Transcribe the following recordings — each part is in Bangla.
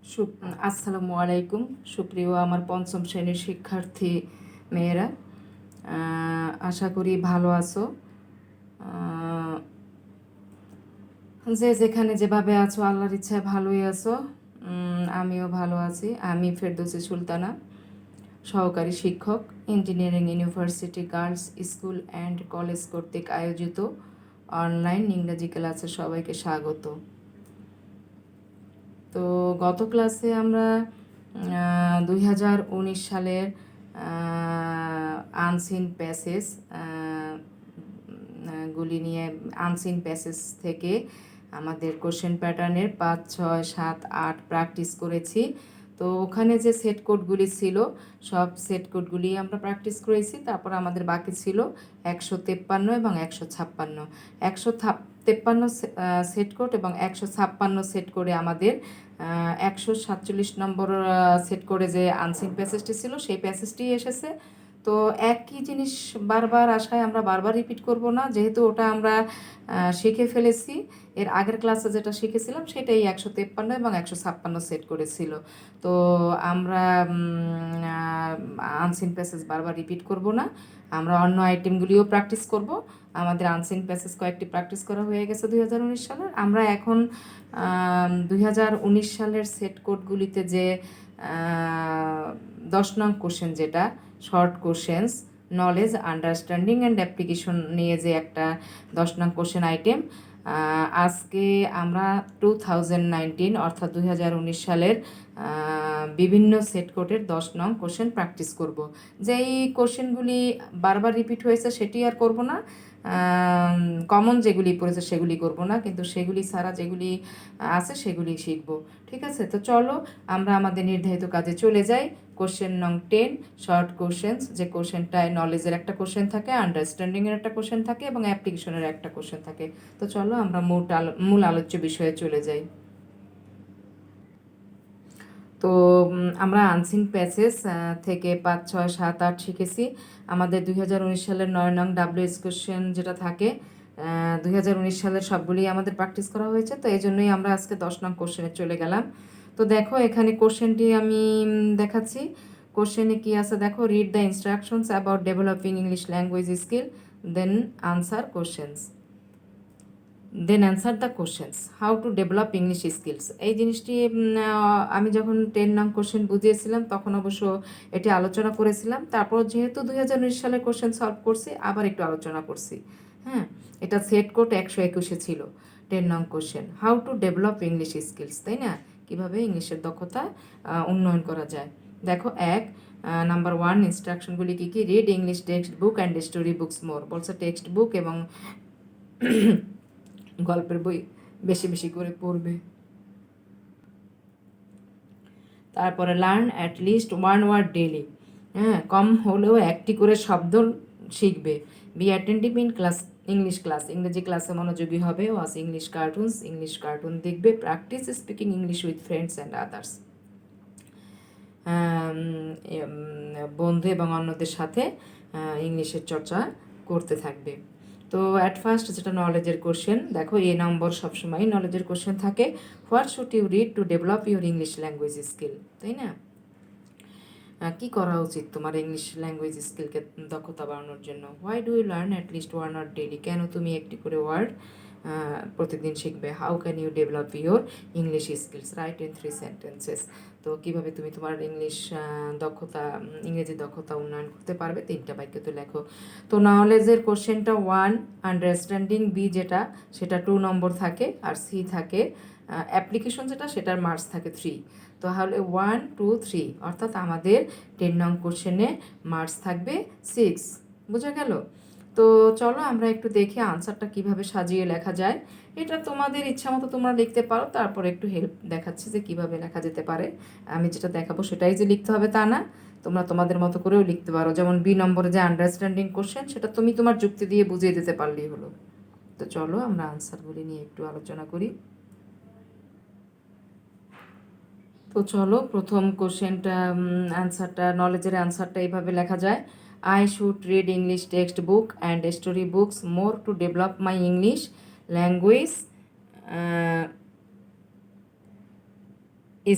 আসসালামু আলাইকুম সুপ্রিয় আমার পঞ্চম শ্রেণীর শিক্ষার্থী মেয়েরা, আশা করি ভালো আছো। যে যেখানে যেভাবে আছো আল্লাহর ইচ্ছায় ভালোই আছো। আমিও ভালো আছি। আমি ফেরদৌসী সুলতানা, সহকারী শিক্ষক, engineering university girls school and college কর্তৃক আয়োজিত অনলাইন ইংরেজি ক্লাসে সবাইকে স্বাগত। তো গত ক্লাসে আমরা 2019 সালের আনসিন প্যাসেজ গুলি নিয়ে আনসিন প্যাসেজ থেকে আমাদের কোশ্চেন প্যাটার্নের 5, 6, 7, 8 প্র্যাকটিস করেছি। তো ওখানে যে সেট কোডগুলি ছিল সব সেট কোডগুলি আমরা প্র্যাকটিস করেছি। তারপর আমাদের বাকি ছিল 153 এবং 156। 153 সেট কোড এবং 156 সেট করে আমাদের 147 নম্বর সেট করে যে আনসিন প্যাসেজটি ছিল সেই প্যাসেজটি এসেছে। তো একই জিনিস বারবার আসায় আমরা বারবার রিপিট করব না, যেহেতু ওটা আমরা শিখে ফেলেছি। এর আগের ক্লাসে যেটা শিখেছিলাম সেটাই 153 এবং 156 সেট করেছিল। তো আমরা আনসিন প্যাসেজ বারবার রিপিট করব না, আমরা অন্য আইটেমগুলিও প্র্যাকটিস করব। আমাদের আনসিন প্যাসেজ কয়েকটি প্র্যাকটিস করা হয়ে গেছে 2019 সালের। আমরা এখন 2019 সালের সেট কোডগুলিতে যে 10 নং কোশ্চেন, যেটা short questions knowledge understanding and application নিয়ে যে একটা 10 নং কোশ্চেন আইটেম, আজকে আমরা 2019 অর্থাৎ 2019 সালের বিভিন্ন সেট কোডের 10 নং কোশ্চেন প্র্যাকটিস করব। যেই কোশ্চেনগুলি বারবার রিপিট হয়েছে সেটি আর করব না, কমন যেগুলি পড়েছে সেগুলি করব না, কিন্তু সেগুলি ছাড়া যেগুলি আছে সেগুলি শিখব। ঠিক আছে, তো চলো আমরা আমাদের নির্ধারিত কাজে চলে যাই। কোশ্চেন নং 10 শর্ট কোশ্চেন্স, যে কোশ্চেনটায় নলেজের একটা কোশ্চেন থাকে, আন্ডারস্ট্যান্ডিংয়ের একটা কোশ্চেন থাকে এবং অ্যাপ্লিকেশনের একটা কোশ্চেন থাকে। তো চলো আমরা মূল আলোচ্য বিষয়ে চলে যাই। তো আমরা আনসিন প্যাসেজ থেকে 5, 6, 7, 8 শিখেছি। আমাদের 2019 সালের 9 নং ডাব্লিউএস কোশ্চেন যেটা থাকে, 2019 সালের সবগুলি আমাদের প্র্যাকটিস করা হয়েছে। তো এই জন্যই আমরা আজকে 10 নং কোশ্চেনে চলে গেলাম। তো দেখো এখানে কোশ্চেনটি আমি দেখাচ্ছি। কোশ্চেনে কি আছে দেখো, read the instructions about developing English language skill, then answer questions, then answer the questions, how to develop English skills. এই জিনিসটি আমি যখন 10 নং কোশ্চেন বুঝিয়েছিলাম তখন অবশ্য এটি আলোচনা করেছিলাম। তারপর যেহেতু 2019 সালের কোশ্চেন সলভ করছি, আবার একটু আলোচনা করছি। হ্যাঁ, এটা সেট কোড 121 ছিল 10 নং question, how to develop English skills, তাই না? কীভাবে ইংলিশের দক্ষতা উন্নয়ন করা যায়। দেখো নাম্বার 1 ইনস্ট্রাকশনগুলি কী কী, read English text book and story books more, বলছে টেক্সট বুক এবং গল্পের বই বেশি বেশি করে পড়বে। তারপরে learn at least 1 word daily, হ্যাঁ, কম হলেও একটি করে শব্দ শিখবে। Be attentive in class, English class, ইংরেজি ক্লাসে মনোযোগী হবে। Watch English cartoons, English cartoon দেখবে। Practice speaking English with friends and others, বন্ধু এবং অন্যদের সাথে ইংলিশের চর্চা করতে থাকবে। তো অ্যাট ফার্স্ট যেটা নলেজের কোশ্চেন, দেখো এ নম্বর সবসময় নলেজের কোশ্চেন থাকে। What should you read to develop your English language skill, তাই না? কী করা উচিত তোমার ইংলিশ ল্যাঙ্গুয়েজ স্কিলকে দক্ষতা বাড়ানোর জন্য? Why do you learn at least 1 word daily, কেন তুমি একটি করে ওয়ার্ড প্রতিদিন শিখবে? How can you develop your English skills, write in 3 sentences. তো কীভাবে তুমি তোমার ইংরেজি দক্ষতা উন্নয়ন করতে পারবে? 3টা বাক্যতে লেখো। তো নলেজের কোশ্চেনটা 1, আন্ডারস্ট্যান্ডিং বি যেটা সেটা 2 নম্বর থাকে, আর সি থাকে অ্যাপ্লিকেশন যেটা সেটার মার্কস থাকে 3। তাহলে 1, 2, 3 অর্থাৎ আমাদের 10 নং কোশ্চেনে মার্কস থাকবে 6। বোঝা গেল? তো চলো আমরা একটু দেখি আনসারটা কিভাবে সাজিয়ে লেখা যায়। এটা তোমাদের ইচ্ছা মতো তোমরা লিখতে পারো, তারপর একটু হেল্প দেখাচ্ছি যে কিভাবে লেখা যেতে পারে। আমি যেটা দেখাবো সেটাই যে লিখতে হবে তা না, তোমরা তোমাদের মতো করেও লিখতে পারো। যেমন বি নম্বরে যে আন্ডারস্ট্যান্ডিং কোশ্চেন, সেটা তুমি তোমার যুক্তি দিয়ে বুঝিয়ে দিতে পারলেই হলো। তো চলো আমরা আনসারগুলি নিয়ে একটু আলোচনা করি। তো চলো প্রথম কোশ্চেনটা অ্যান্সারটা, নলেজের অ্যান্সারটা এইভাবে লেখা যায়। I should read English text book and story books more to develop my English language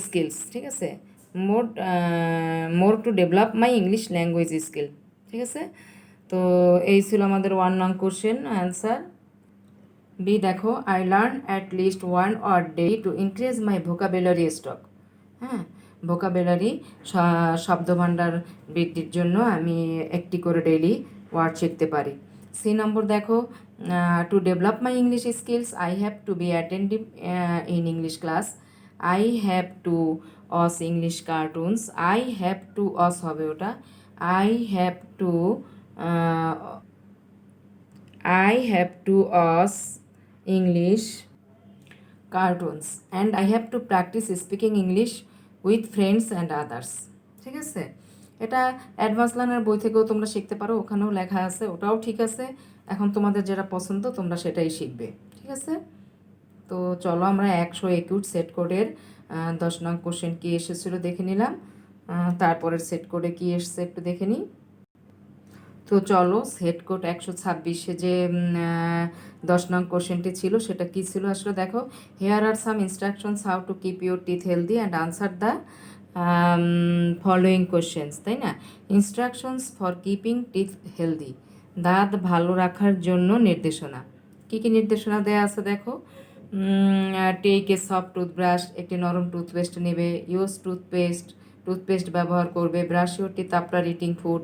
skills, ঠিক আছে, more more to develop my English language skill, ঠিক আছে। তো এই ছিল আমাদের 1 নং কোশ্চেন অ্যান্সার। বি দেখো, I learn at least 1 word daily to increase my vocabulary stock. হ্যাঁ, ভোকাবুলারি শব্দভাণ্ডার বৃদ্ধির জন্য আমি একটি করে ডেইলি ওয়ার্ড শিখতে পারি। সি নম্বর দেখো, to develop my English skills I have to be attentive in English class, I have to অস English cartoons, I have to অস হবে ওটা, I have to I have to watch English cartoons and I have to practice speaking English with friends and others, ঠিক আছে। এটা অ্যাডভান্স লার্নার বই থেকেও তোমরা শিখতে পারো, ওখানেও লেখা আছে, ওটাও ঠিক আছে। এখন তোমাদের যেটা পছন্দ তোমরা সেটাই শিখবে, ঠিক আছে। তো চলো আমরা 121 সেট কোডের 10 নং কোশ্চেন কী এসেছিলো দেখে নিলাম, তারপরের সেট কোডে কী এসছে একটু দেখে নিই। তো চলো সেট কোড 126-এ যে 10 নং কোশ্চেনটি ছিল সেটা কী ছিল আসলে দেখো, here are some instructions how to keep your teeth healthy and answer the following questions, তাই না। Instructions for keeping teeth healthy, দাঁত ভালো রাখার জন্য নির্দেশনা। কী কী নির্দেশনা দেওয়া আছে দেখো, টেক এ সফট টুথব্রাশ, একটি নরম টুথপেস্ট নেবে, ইউজ টুথপেস্ট ব্যবহার করবে, brush your teeth after eating food,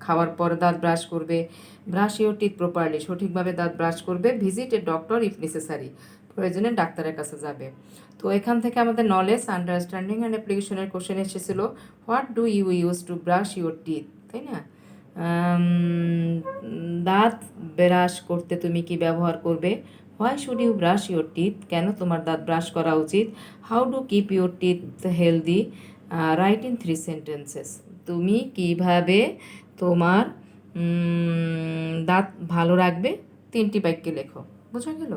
খাওয়ার পরে দাঁত ব্রাশ করবে, ব্রাশ ইউর টিথ প্রপারলি, সঠিকভাবে দাঁত ব্রাশ করবে, visit a doctor if necessary, প্রয়োজনে ডাক্তারের কাছে যাবে। তো এখান থেকে আমাদের নলেজ, আন্ডারস্ট্যান্ডিং অ্যান্ড অ্যাপ্লিকেশনের কোশ্চেন এসেছিল, what do you use to brush your teeth, তাই না। দাঁত ব্রাশ করতে তুমি কি ব্যবহার করবে, why should you brush your teeth, কেন তোমার দাঁত ব্রাশ করা উচিত, how do keep your teeth healthy, write in 3 sentences, তুমি কিভাবে তোমার দাঁত ভালো রাখবে 3টি বাক্যে লেখো, বোঝা গেল।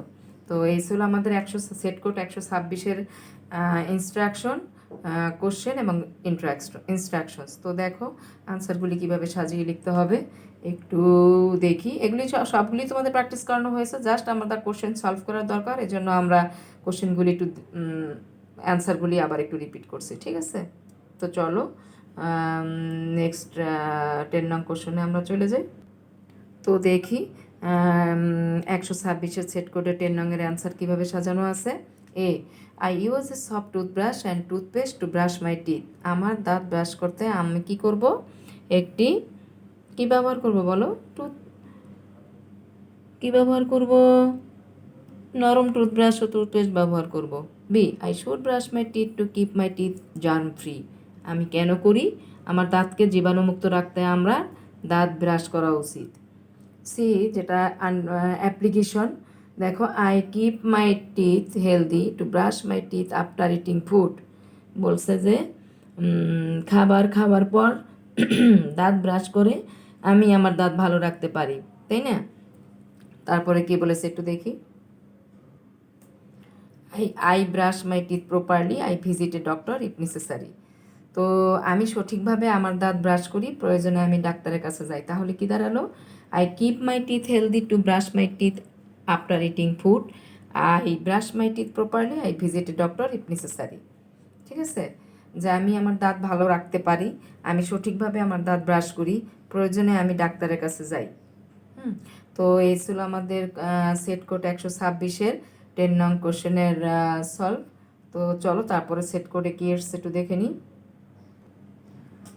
তো এই ছিল আমাদের সেট কোড 126-এর ইনস্ট্রাকশন, কোশ্চেন এবং ইনস্ট্রাকশনস। তো দেখো আনসারগুলি কিভাবে সাজিয়ে লিখতে হবে একটু দেখি। এগুলি সবগুলি তোমাদের প্র্যাকটিস করানো হয়েছে, জাস্ট আমাদের কোশ্চেন সলভ করার দরকার, এজন্য আমরা কোশ্চেনগুলি একটু অ্যান্সারগুলি আবার একটু রিপিট করছি, ঠিক আছে। তো চলো নেক্সট 10 নং কোশ্চেনে আমরা চলে যাই। তো দেখি 126-এর সেট কোডে 10 নংয়ের অ্যান্সার কীভাবে সাজানো আছে। A, I use a soft toothbrush and toothpaste to brush my teeth, আমার দাঁত ব্রাশ করতে আমি কি করব, একটি কি ব্যবহার করব বলো, কি ব্যবহার করব, নরম টুথব্রাশ ও টুথপেস্ট ব্যবহার করব। B, I should brush my teeth to keep my teeth germ free, আমি কেন করি, আমার দাঁতকে জীবাণুমুক্ত রাখতে আমরা দাঁত ব্রাশ করা উচিত। সি, যেটা অ্যাপ্লিকেশন দেখো, I keep my teeth healthy two brush my teeth after eating food, বলছে যে খাবার পর দাঁত ব্রাশ করে আমি আমার দাঁত ভালো রাখতে পারি, তাই না। তারপরে কি বলেছে একটু দেখি, I brush my teeth properly, I visit a doctor if necessary, তো আমি সঠিকভাবে আমার দাঁত ব্রাশ করি, প্রয়োজনে আমি ডাক্তারের কাছে যাই। তাহলে কি দাঁড়ালো, I keep my teeth healthy two brush my teeth after eating food, I brush my teeth properly, I visit a doctor if necessary, ঠিক আছে। যে আমি আমার দাঁত ভালো রাখতে পারি, আমি সঠিকভাবে আমার দাঁত ব্রাশ করি, প্রয়োজনে আমি ডাক্তারের কাছে যাই। তো এই ছিল আমাদের সেট কোড 126-এর 10 নং কোশ্চেনের সলভ। তো চলো তারপরে সেট কোডে কি এসছে একটু দেখে নিই।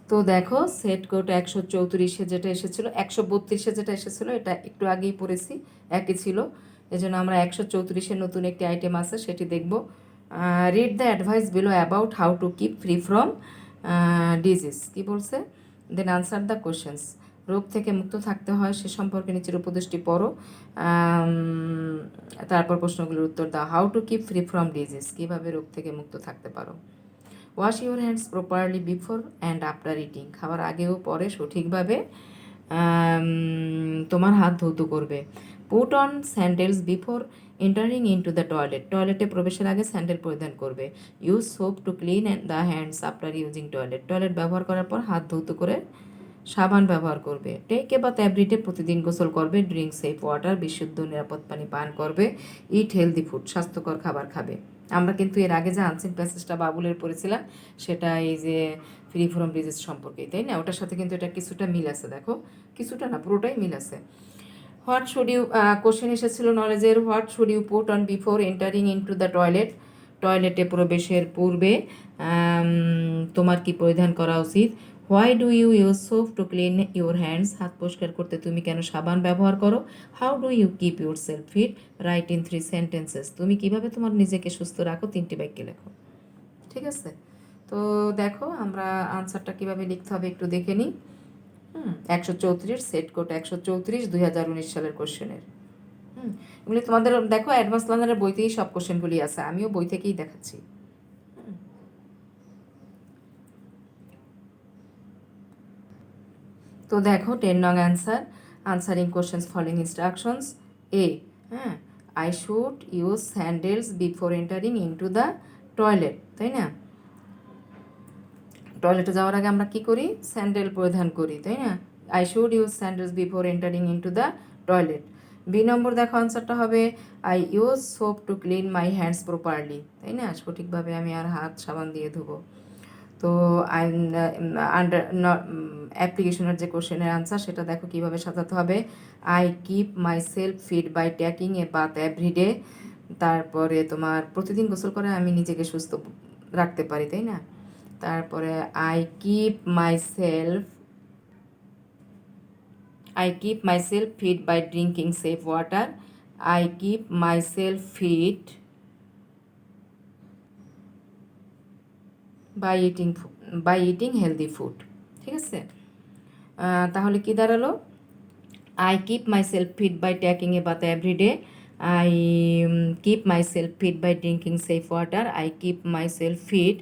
তো দেখো সেট কোড 134-এ যেটা এসেছিলো, 132-এ যেটা এসেছিলো এটা একটু আগেই পড়েছি, একই ছিল, এজন্য আমরা 134-এর নতুন একটি আইটেম আছে সেটি দেখব। Read the advice below about how to keep free from disease, কী বলছে, দেন আনসার দ্য কোশ্চেন্স, রোগ থেকে মুক্ত থাকতে হয় সে সম্পর্কে নিচের উপদেশটি পড়ো, তারপর প্রশ্নগুলোর উত্তর দাও। How to keep free from disease, কীভাবে রোগ থেকে মুক্ত থাকতে পারো। Wash your hands properly before and after eating, খাবার আগেও পরে সঠিকভাবে তোমার হাত ধৌত করবে। Put on sandals before entering into the toilet, টয়লেটে প্রবেশের আগে স্যান্ডেল পরিধান করবে। Use soap to clean the hands after using toilet, toilet ব্যবহার করার পর হাত ধৌত করে সাবান ব্যবহার করবে। টেক এ বাথ এভরিডে, প্রতিদিন গোসল করবে। ড্রিঙ্ক সেফ ওয়াটার, বিশুদ্ধ নিরাপদ পানি পান করবে। ইট হেলদি ফুড, স্বাস্থ্যকর খাবার খাবে। আমরা কিন্তু এর আগে যে আনসিন প্যাসেজটা বাবুলের পড়েছিলাম সেটা এই যে ফ্রি ফ্রম ডিজিজ সম্পর্কে, তাই না? ওটার সাথে কিন্তু এটা কিছুটা মিল আছে, দেখো কিছুটা না পুরোটাই মিল আছে। হোয়াট শুড ইউ, কোশ্চেন এসেছিল নলেজের, what should you put on before entering into the toilet, টয়লেটে প্রবেশের পূর্বে তোমার কি পরিধান করা উচিত। Why do you use soap to clean your hands, হাত পরিষ্কার করতে তুমি কেন সাবান ব্যবহার করো। How do you keep your self fit, write in 3 sentences, তুমি কিভাবে তোমার নিজেকে সুস্থ রাখো, 3টি বাক্যে লেখো। ঠিক আছে, তো দেখো আমরা আনসারটা কিভাবে লিখতে হবে একটু দেখে নিই। 134 সেট কোড 134 2019 সালের কোশ্চেনের। এগুলি তোমাদের দেখো অ্যাডভান্স লার্নারের বইতেই সব কোশ্চেনগুলি আছে, আমিও বই থেকেই দেখাচ্ছি। তো দেখো 10 নং answer, answering questions following instructions. A, হ্যাঁ, I should use sandals before entering into the toilet, তাই না? টয়লেটে যাওয়ার আগে আমরা কি করি, স্যান্ডেল পরিধান করি, তাই না? I should use sandals before entering into the toilet. B number দেখো আনসারটা হবে I use soap to clean my hands properly, তাই না? সঠিকভাবে আমি আর হাত সাবান দিয়ে ধুবো। তো আন্ডার অ্যাপ্লিকেশনের যে কোশ্চেনের আনসার সেটা দেখো কীভাবে সাজাতে হবে। I keep myself fit by taking a bath every day, তারপরে তোমার প্রতিদিন গোসল করে আমি নিজেকে সুস্থ রাখতে পারি, তাই না? তারপরে I keep myself fit by drinking safe water. I keep myself fit by eating healthy food. ঠিক আছে, তাহলে কি দাঁড়ালো, I keep myself fit by taking a bath every day. I keep myself fit by drinking safe water. I keep myself fit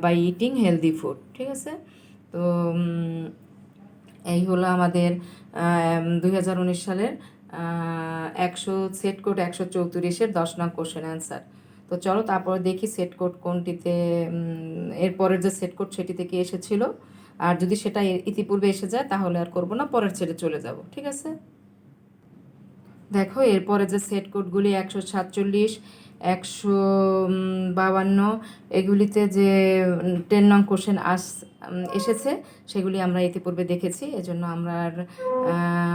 by eating healthy food. ঠিক আছে, তো এই হলো আমাদের 2019 সালের 100 সেট কোড 134-এর 10 নং কোশ্চেন অ্যান্সার। তো চলো তারপরে দেখি সেট কোড কোনটিতে, এরপরের যে সেট কোড সেটি থেকে এসেছিল, আর যদি সেটা ইতিপূর্বে এসে যায় তাহলে আর করবো না, পরের ছেড়ে চলে যাব। ঠিক আছে, দেখো এরপরে যে সেট কোডগুলি 147, 152 এগুলিতে যে 10 নং কোশ্চেন এসেছে সেগুলি আমরা ইতিপূর্বে দেখেছি, এজন্য আমরা আর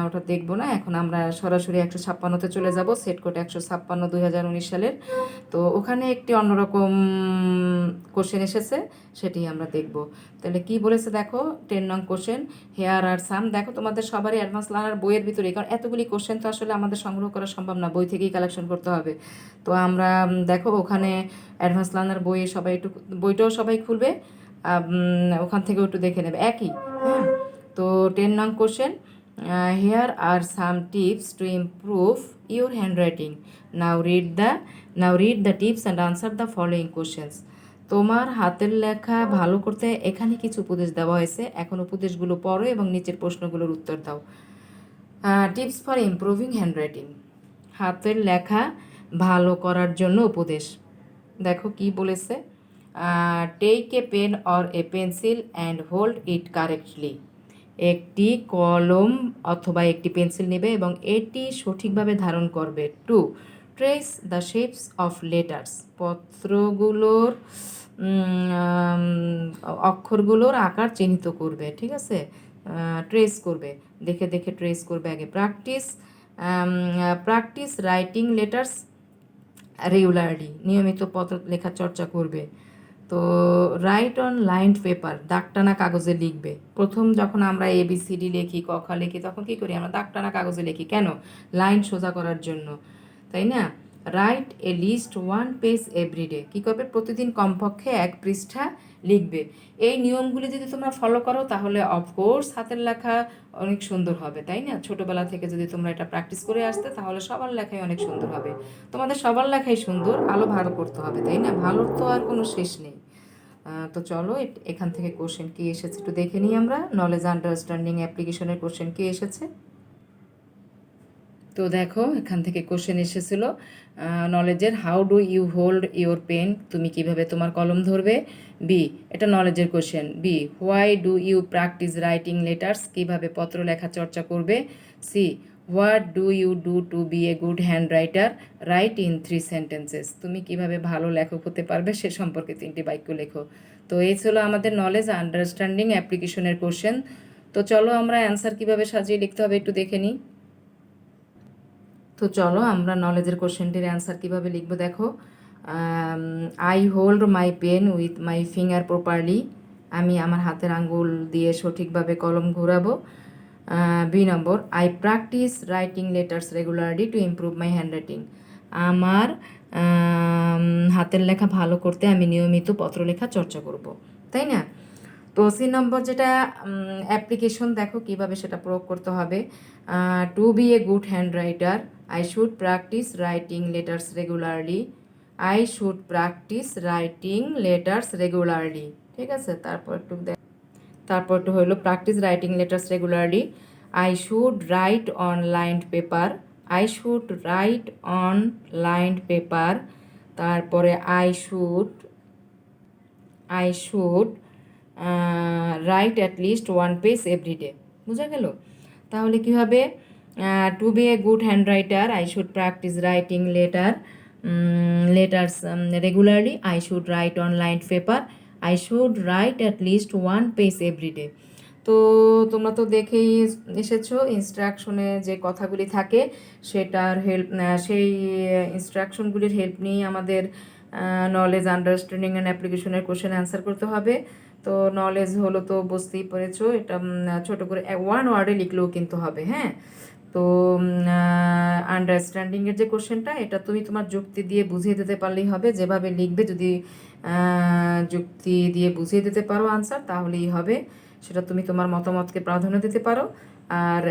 ওটা দেখবো না। এখন আমরা সরাসরি 156-তে চলে যাব, সেট কোড 156 2019 সালের। তো ওখানে একটি অন্যরকম কোশ্চেন এসেছে, সেটি আমরা দেখব। তাহলে কি বলেছে দেখো 10 নং কোশ্চেন, হেয়ার আর সাম। দেখো তোমাদের সবারই অ্যাডভান্স লার্নার বইয়ের ভিতরে, কারণ এতগুলি কোশ্চেন তো আসলে আমাদের সংগ্রহ করা সম্ভব না, বই থেকেই কালেকশন করতে হবে। তো আমরা দেখো ওখানে অ্যাডভান্স লার্নার বইয়ে সবাই একটু, বইটাও সবাই খুলবে, ওখান থেকেও একটু দেখে নেবে একই। হ্যাঁ, তো 10 নং question, here are some tips to improve your handwriting. Now read the tips and answer the following questions. তোমার হাতের লেখা ভালো করতে এখানে কিছু উপদেশ দেওয়া হয়েছে, এখন উপদেশগুলো পড়ো এবং নিচের প্রশ্নগুলোর উত্তর দাও। টিপস ফর ইমপ্রুভিং হ্যান্ডরাইটিং, হাতের লেখা ভালো করার জন্য উপদেশ। দেখো কি বলেছে, take a pen or a pencil and hold it correctly. একটি কলম অথবা একটি পেন্সিল নেবে এবং এটি সঠিকভাবে ধারণ করবে। To, trace the shapes of letters, পত্রগুলোর অক্ষরগুলোর আকার চিহ্নিত করবে। ঠিক আছে, ট্রেস করবে, দেখে দেখে ট্রেস করবে আগে। প্র্যাকটিস রাইটিং লেটার্স রেগুলারলি, নিয়মিত পত্র লেখার চর্চা করবে। তো রাইট অন লাইন্ড পেপার, দাগটানা কাগজে লিখবে। প্রথম যখন আমরা ABCD লিখি, ক খ লিখি, তখন কী করি আমরা দাগটানা কাগজে লিখি, কেন? লাইন সোজা করার জন্য, তাই না? Write at least 1 page every day, কী করবে? প্রতিদিন কমপক্ষে 1 পৃষ্ঠা লিখবে। এই নিয়মগুলি যদি তোমরা ফলো করো তাহলে অফকোর্স হাতের লেখা অনেক সুন্দর হবে, তাই না? ছোটোবেলা থেকে যদি তোমরা এটা প্র্যাকটিস করে আসতে তাহলে সবার লেখাই অনেক সুন্দর হবে। তোমাদের সবার লেখাই সুন্দর, আলো ভালো করতে হবে, তাই না? ভালোর তো আর কোনো শেষ নেই। তো চলো এখান থেকে কোশ্চেন কি এসেছে একটু দেখে নিই আমরা। নলেজ আন্ডারস্ট্যান্ডিং অ্যাপ্লিকেশনের কোশ্চেন কি এসেছে। তো তো দেখো এখান থেকে কোশ্চেন এসেছিল নলেজের, how do you hold your pen, তুমি কিভাবে তোমার কলম ধরবে। বি, এটা নলেজের question. B, why do you practise writing letters, কিভাবে পত্র লেখা চর্চা করবে। C, what do you do to be a good hand writer, write in 3 sentences, তুমি কিভাবে ভালো লেখক হতে পারবে সে সম্পর্কে 3টি বাক্য লেখো। তো এই ছিল আমাদের নলেজ আন্ডারস্ট্যান্ডিং অ্যাপ্লিকেশনের কোশ্চেন। তো চলো আমরা অ্যান্সার কিভাবে সাজিয়ে লিখতে হবে একটু দেখে নিই। তো চলো আমরা নলেজের কোশ্চেনটির অ্যান্সার কীভাবে লিখবো দেখো। I hold my pen with my finger properly, আমি আমার হাতের আঙ্গুল দিয়ে সঠিকভাবে কলম ঘোরাবো। B number, I practise writing letters regularly to improve my hand writing, আমার হাতের লেখা ভালো করতে আমি নিয়মিত পত্রলেখা চর্চা করব, তাই না। তো সি নম্বর যেটা অ্যাপ্লিকেশন, দেখো কিভাবে সেটা প্রয়োগ করতে হবে। To be a good hand writer, I should practice writing letters regularly, I should practice writing letters regularly, ঠিক আছে। তারপর একটু হলো practice writing letters regularly, I should write on lined paper, I should write on lined paper, তারপরে I should write at least 1 page every day, বোঝা গেল। তাহলে কী হবে, to be a good hand writer I should practice writing letters regularly, I should write on lined paper, I should write at least 1 page every day. তো তোমরা তো দেখেই এসেছো ইনস্ট্রাকশনে যে কথাগুলি থাকে সেটার সেই ইনস্ট্রাকশনগুলির হেল্প নিয়ে আমাদের নলেজ আন্ডারস্ট্যান্ডিং অ্যান্ড অ্যাপ্লিকেশনের কোশ্চেন অ্যান্সার করতে হবে। তো নলেজ হলো তো বুঝতেই পেরেছো, এটা ছোট করে 1 ওয়ার্ডে লিখলেও কিন্তু হবে, হ্যাঁ। তো আন্ডারস্ট্যান্ডিংয়ের যে কোশ্চেনটা, এটা তুমি তোমার যুক্তি দিয়ে বুঝিয়ে দিতে পারলেই হবে, যেভাবে লিখবে যদি যুক্তি দিয়ে বুঝিয়ে দিতে পারো আনসার তাহলেই হবে, সেটা তুমি তোমার মতামতকে প্রাধান্য দিতে পারো। আর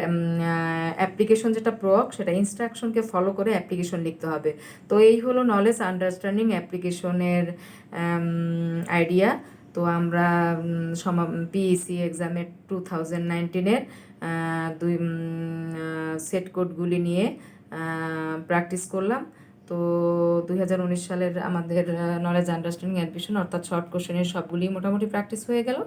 অ্যাপ্লিকেশন যেটা প্রয়োগ, সেটা ইনস্ট্রাকশনকে ফলো করে অ্যাপ্লিকেশন লিখতে হবে। তো এই হলো নলেজ আন্ডারস্ট্যান্ডিং অ্যাপ্লিকেশনের আইডিয়া। তো আমরা পিএসসি এক্সামের 2019-এর দুই সেট কোডগুলি নিয়ে প্র্যাকটিস করলাম। তো 2019 সালের আমাদের নলেজ আন্ডারস্ট্যান্ডিং অ্যাডমিশন অর্থাৎ শর্ট কোশ্চেনের সবগুলি মোটামুটি প্র্যাকটিস হয়ে গেল।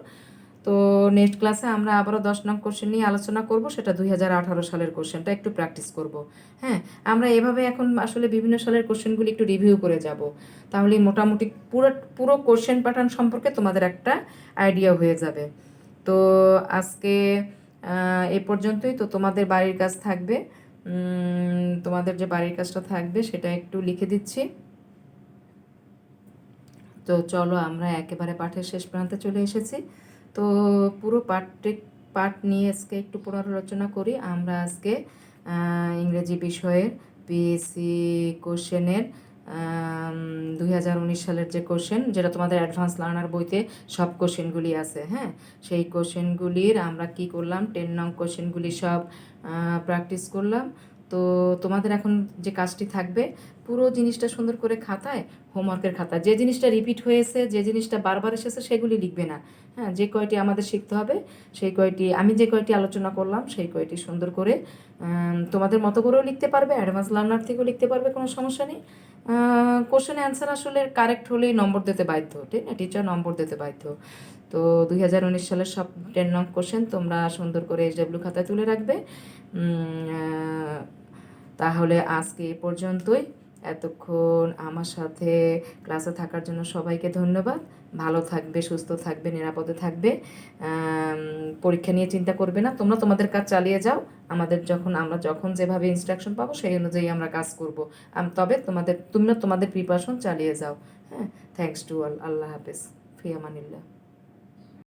তো নেক্সট ক্লাসে আমরা আবারও 10 নং কোশ্চেন নিয়ে আলোচনা করব, সেটা 2018 সালের কোশ্চেনটা একটু প্র্যাকটিস করব। হ্যাঁ, আমরা এভাবে এখন আসলে বিভিন্ন সালের কোশ্চেনগুলি একটু রিভিউ করে যাব, তাহলে মোটামুটি পুরো কোশ্চেন প্যাটার্ন সম্পর্কে তোমাদের একটা আইডিয়া হয়ে যাবে। তো আজকে এ পর্যন্তই। তো তোমাদের বাড়ির কাজ থাকবে, তোমাদের যে বাড়ির কাজটা থাকবে সেটা একটু লিখে দিচ্ছি। তো চলো আমরা একেবারে পাঠের শেষ প্রান্তে চলে এসেছি। তো পুরো পাঠ নিয়ে আজকে একটু পুনরালোচনা করি। আমরা আজকে ইংরেজি বিষয়ের পিএসসি কোশ্চেনের 2019 সালের যে কোশ্চেন, যেটা তোমাদের অ্যাডভান্স লার্নার বইতে সব কোশ্চেনগুলি আছে, হ্যাঁ, সেই কোশ্চেনগুলির আমরা কি করলাম, 10 নং কোশ্চেনগুলি সব প্র্যাকটিস করলাম। তো তোমাদের এখন যে কাজটি থাকবে, পুরো জিনিসটা সুন্দর করে খাতায়, হোমওয়ার্কের খাতায় যে জিনিসটা রিপিট হয়েছে, যে জিনিসটা বারবার এসেছে সেগুলি লিখবে না, হ্যাঁ। যে কয়টি আমাদের শিখতে হবে সেই কয়টি, আমি যে কয়টি আলোচনা করলাম সেই কয়টি সুন্দর করে তোমাদের মতো করেও লিখতে পারবে, অ্যাডভান্স লার্নার থেকেও লিখতে পারবে, কোনো সমস্যা নেই। কোশ্চেন অ্যান্সার আসলে কারেক্ট হলেই নম্বর দিতে বাধ্য, ঠিক না, টিচার নম্বর দিতে বাধ্য। তো 2019 সালের সব 10 নং কোশ্চেন তোমরা সুন্দর করে SW খাতায় তুলে রাখবে। তাহলে আজকে এ পর্যন্তই। এতক্ষণ আমার সাথে ক্লাসে থাকার জন্য সবাইকে ধন্যবাদ। ভালো থাকবে, সুস্থ থাকবে, নিরাপদে থাকবে। পরীক্ষা নিয়ে চিন্তা করবে না, তোমরা তোমাদের কাজ চালিয়ে যাও। আমরা যখন যেভাবে ইনস্ট্রাকশন পাবো সেই অনুযায়ী আমরা কাজ করব। তবে তোমরা তোমাদের প্রিপারেশন চালিয়ে যাও, হ্যাঁ। Thanks to all. আল্লাহ হাফেজ। ফি আমানিল্লাহ।